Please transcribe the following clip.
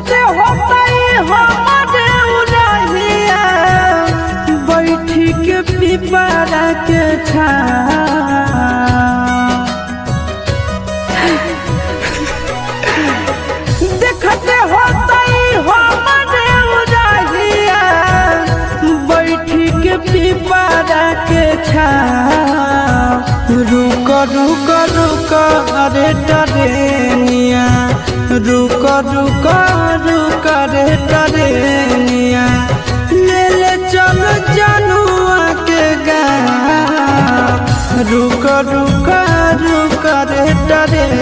देखते होता हमारे उलहिया बैठी के पिपरा के देखते होता हमारे उलहिया बैठी के पिपरा के रुक रुक रुक अरे टरेनिया रुक रुक रुक रे टरेनिया ले ले चल जनुआ के गाँव रुक रुक रुक रे टरेनिया।